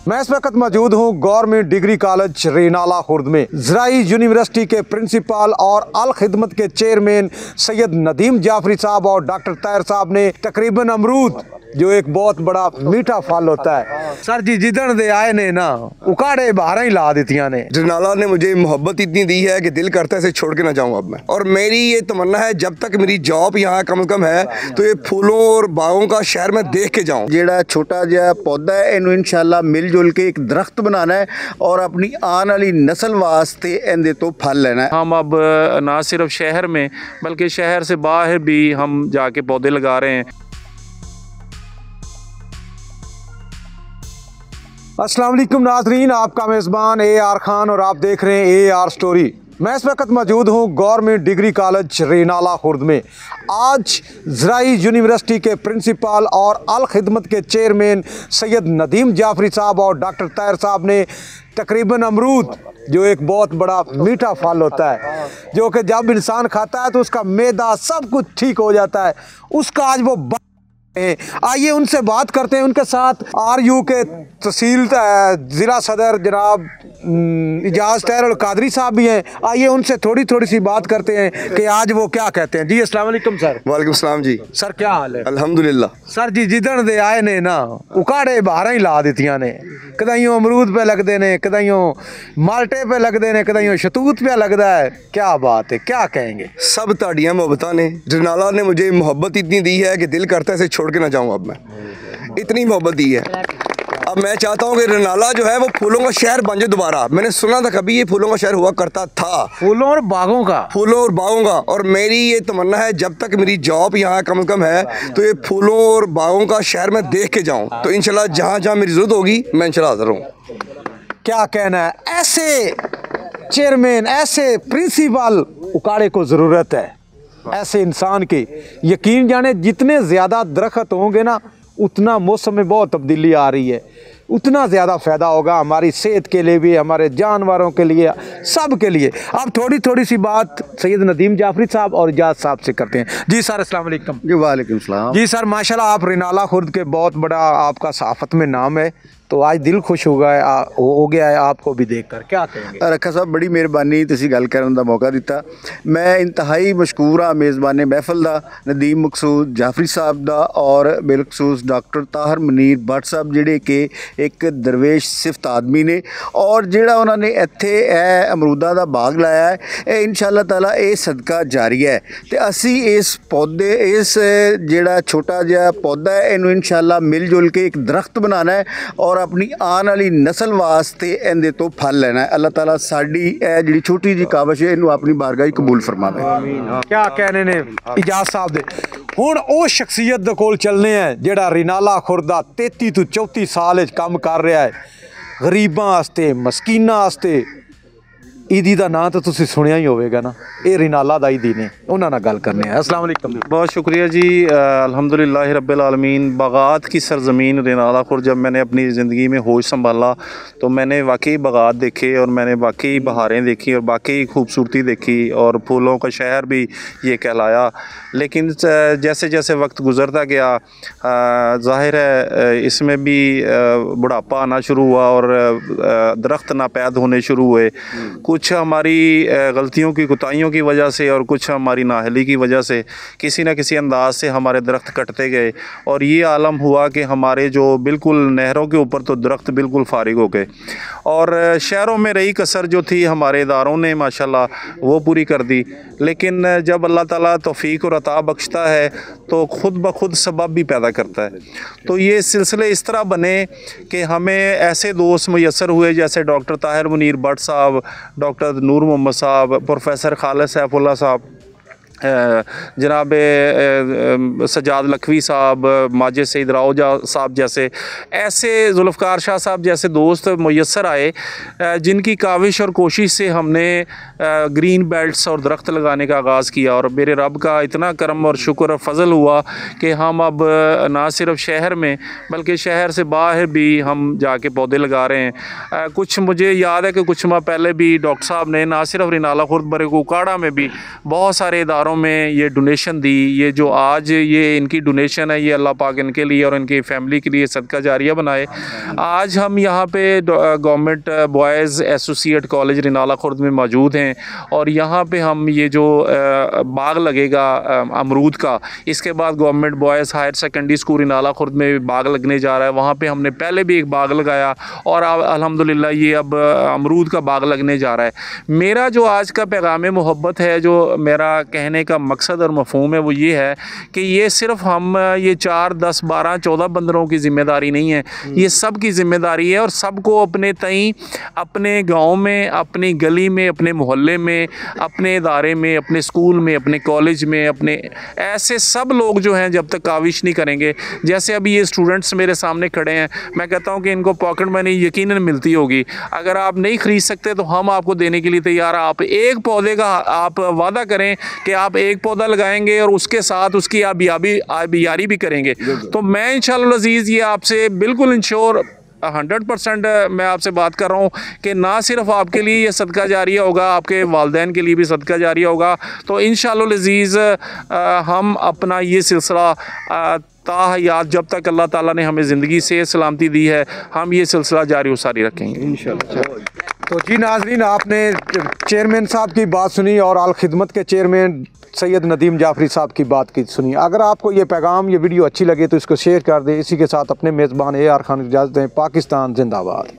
मैं इस वक्त मौजूद हूँ government degree college Renala Khurd में। ज़राई यूनिवर्सिटी के प्रिंसिपल और अल खिदमत के चेयरमैन सैयद नदीम जाफरी साहब और डॉक्टर ताहिर साहब ने तकरीबन अमरूद, जो एक बहुत बड़ा मीठा फल होता है, सर जी जिदन दे आए ने ना उकाड़े बाहर ही ला दितियां ने। रेनाला ने मुझे मोहब्बत इतनी दी है कि दिल करता है इसे छोड़ के ना जाऊँ अब मैं। और मेरी ये तमन्ना है जब तक मेरी जॉब यहाँ कम कम है तो ये फूलों और बागों का शहर में देख के जाऊँ। जेड़ा छोटा जहा पौधा है इनू इंशाल्लाह मिलजुल के एक दरख्त बनाना है और अपनी आने वाली नस्ल वास्ते इहदे तो फल लेना है। हम अब ना सिर्फ शहर में बल्कि शहर से बाहर भी हम जाके पौधे लगा रहे हैं। अस्सलाम वालेकुम नाज़रीन, आपका मेज़बान AR खान और आप देख रहे हैं AR स्टोरी। मैं इस वक्त मौजूद हूँ government degree college Renala Khurd में। आज ज़राई यूनिवर्सिटी के प्रिंसिपल और अल खिदमत के चेयरमैन सैयद नदीम जाफरी साहब और डॉक्टर ताहिर साहब ने तकरीबन अमरूद, जो एक बहुत बड़ा मीठा फल होता है, जो कि जब इंसान खाता है तो उसका मैदा सब कुछ ठीक हो जाता है, उसका आज वो आइए उनसे बात करते हैं। उनके साथ RU के तहसील ज़िला सदर जनाब इजाज़ ताहिर कादरी साहब भी हैं। आइए उनसे थोड़ी सी बात करते हैं कि आज वो क्या कहते हैं। जी अस्सलाम वालेकुम सर। वालेकुम सलाम जी। सर क्या हाल है? अल्हम्दुलिल्लाह। सर जी जिदन दे आए ने ना उकाड़े बाहर ही ला दितियां ने, कदाइयों अमरूद पे लगते ने, कदाइयों माल्टे पे लगते ने, कदाइयों शतूत पे लगता है। क्या बात है, क्या कहेंगे? सब ताड़ियाँ मोहब्बत ने। रेनाला ने मुझे मोहब्बत इतनी दी है कि दिल करता है इसे छोड़ के ना जाऊँ अब मैं। इतनी मोहब्बत दी है। अब मैं चाहता हूँ कि रेनाला जो है वो फूलों का शहर बन जाए दोबारा। मैंने सुना था कभी ये फूलों का शहर हुआ करता था, फूलों और बागों का। फूलों और बागों का। और मेरी ये तमन्ना है जब तक मेरी जॉब यहाँ कम कम है तो ये फूलों और बागों का शहर में देख के जाऊँ। तो इंशाल्लाह जहाँ जहाँ मेरी ज़रूरत होगी मैं इंशाल्लाह हाज़िर हूँ। क्या कहना है, ऐसे चेयरमैन, ऐसे प्रिंसिपल उकाड़े को ज़रूरत है, ऐसे इंसान की। यकीन जाने जितने ज़्यादा दरख्त होंगे ना उतना मौसम में बहुत तब्दीली आ रही है, उतना ज़्यादा फ़ायदा होगा हमारी सेहत के लिए भी, हमारे जानवरों के लिए, सब के लिए। अब थोड़ी सी बात सैयद नदीम जाफरी साहब और इजाज़ साहब से करते हैं। जी सर अस्सलाम वालेकुम। जी वालेकुम सलाम। जी सर माशाल्लाह आप रेनाला खुर्द के बहुत बड़ा आपका सहाफ़त में नाम है, तो आज दिल खुश हो गया है आपको भी देखकर। क्या कहेंगे? रखा साहब बड़ी मेहरबानी, तुसीं गल करन दा मौका दिता। मैं इंतहाई मशकूर हाँ मेज़बाने महफल दा, नदीम मकसूद जाफरी साहब दा और बिलखसूस डॉक्टर ताहिर मुनीर भट्ट साहब जिहड़े कि एक दरवेश सिफत आदमी ने, और जिहड़ा उन्होंने इत्थे अमरूदा दा बाग लाया है, ये इंशाअल्लाह ताला ये सदका जारी है। तो असी इस पौधे, इस जिहड़ा छोटा जिहा पौधा है, इनू इंशाअल्लाह मिलजुल के एक दरख्त बनाना है और अपनी आने वाली नस्ल वास्ते इहदे तो फल लेना है। अल्लाह ताला साडी जी छोटी जी काविश है इनू अपनी बारगाह कबूल फरमावे। क्या कहने ने इजाज़ साहब दे। हुण ओ शख्सियत दे कोल चलने हैं जिहड़ा रेनाला खुर्द दा 33 तो 34 साल काम कर रहा है गरीबां वास्ते, मस्कीनां वास्ते। ईदी का नाम तो तुसीं सुनिया ही होगा ना, ये रेनाला दा ईदी ने, उन्होंने गल करने हैं। अस्सलाम वालेकुम। बहुत शुक्रिया जी। अल्हम्दुलिल्लाह रब्बिल आलमीन। बागात की सरज़मीन रेनाला खुर्द, जब मैंने अपनी ज़िंदगी में होश संभाला तो मैंने वाकई बागात देखे और मैंने वाकई बहारें देखी और वाकई खूबसूरती देखी और फूलों का शहर भी ये कहलाया। लेकिन जैसे जैसे वक्त गुज़रता गया ज़ाहिर है इसमें भी बुढ़ापा आना शुरू हुआ और दरख्त नापैद होने शुरू हुए। कुछ हमारी गलतियों की, कोताहियों की वजह से और कुछ हमारी नाअहली की वजह से किसी न किसी अंदाज से हमारे दरख्त कटते गए और ये आलम हुआ कि हमारे जो बिल्कुल नहरों के ऊपर तो दरख्त बिल्कुल फारिग हो गए और शहरों में रही कसर जो थी हमारे इदारों ने माशाल्लाह वो पूरी कर दी। लेकिन जब अल्लाह ताला तौफीक और अता बख्शता है तो ख़ुद ब खुद सबब भी पैदा करता है। तो ये सिलसिले इस तरह बने कि हमें ऐसे दोस्त मुयस्सर हुए जैसे डॉक्टर ताहिर मुनीर भट्ट साहब, डॉक्टर नूर मोहम्मद साहब, प्रोफेसर खालिद सैफुल्लाह साहब, जनाब सजाद लखवी साहब, माजिद सईद राओजा साहब जैसे, ऐसे जुल्फ़कार शाह साहब जैसे दोस्त मुयस्सर आए जिनकी काविश और कोशिश से हमने ग्रीन बेल्ट्स और दरख्त लगाने का आगाज़ किया। और मेरे रब का इतना करम और शुक्र और फ़ज़ल हुआ कि हम अब ना सिर्फ शहर में बल्कि शहर से बाहर भी हम जाके पौधे लगा रहे हैं। कुछ मुझे याद है कि कुछ माह पहले भी डॉक्टर साहब ने ना सिर्फ रेनाला खुर्द बल्कि उकाड़ा में भी बहुत सारे इदारों इदारों में ये डोनेशन दी, ये जो आज ये इनकी डोनेशन है, ये अल्लाह पाक इनके लिए और इनकी फैमिली के लिए सदका जारिया बनाए। आज हम यहाँ पे government boys associate college Renala Khurd में मौजूद हैं और यहाँ पे हम ये जो बाग लगेगा अमरूद का, इसके बाद government boys higher secondary school Rinala Khurd में बाग लगने जा रहा है। वहाँ पे हमने पहले भी एक बाग लगाया और अल्हम्दुलिल्लाह ये अब अमरूद का बाग लगने जा रहा है। मेरा जो आज का पैगाम मोहब्बत है, जो मेरा कहने का मकसद और मफहूम है, वो ये है कि ये सिर्फ हम ये 4, 10, 12, 14 बंदरों की ज़िम्मेदारी नहीं है, ये सब की ज़िम्मेदारी है और सबको अपने तई, अपने गाँव में, अपनी गली में, अपने मोहल्ले में, अपने इदारे में, अपने स्कूल में, अपने कॉलेज में, अपने ऐसे सब लोग जो हैं जब तक काविश नहीं करेंगे, जैसे अभी ये स्टूडेंट्स मेरे सामने खड़े हैं, मैं कहता हूँ कि इनको पॉकेट मनी यकीनन मिलती होगी। अगर आप नहीं ख़रीद सकते तो हम आपको देने के लिए तैयार हैं। आप एक पौधे का आप वादा करें कि आप एक पौधा लगाएंगे और उसके साथ उसकी आप यारी भी करेंगे। तो मैं इंशाअल्लाह अज़ीज़ ये आपसे बिल्कुल इंश्योर 100% मैं आपसे बात कर रहा हूँ कि ना सिर्फ आपके लिए ये सदका जारिया होगा, आपके वालिदैन के लिए भी सदका जारिया होगा। तो इंशाअल्लाह अज़ीज़ हम अपना ये सिलसिला ताहयात, जब तक अल्लाह ताला ने हमें ज़िंदगी से सलामती दी है, हम ये सिलसिला जारी उसारी रखेंगे इंशाअल्लाह। तो जी नाज़रीन, आपने चेयरमैन साहब की बात सुनी और आल खिदमत के चेयरमैन सैयद नदीम जाफरी साहब की बात की सुनी। अगर आपको ये पैगाम, ये वीडियो अच्छी लगे तो इसको शेयर कर दें। इसी के साथ अपने मेज़बान AR खान इजाज़त दें। पाकिस्तान जिंदाबाद।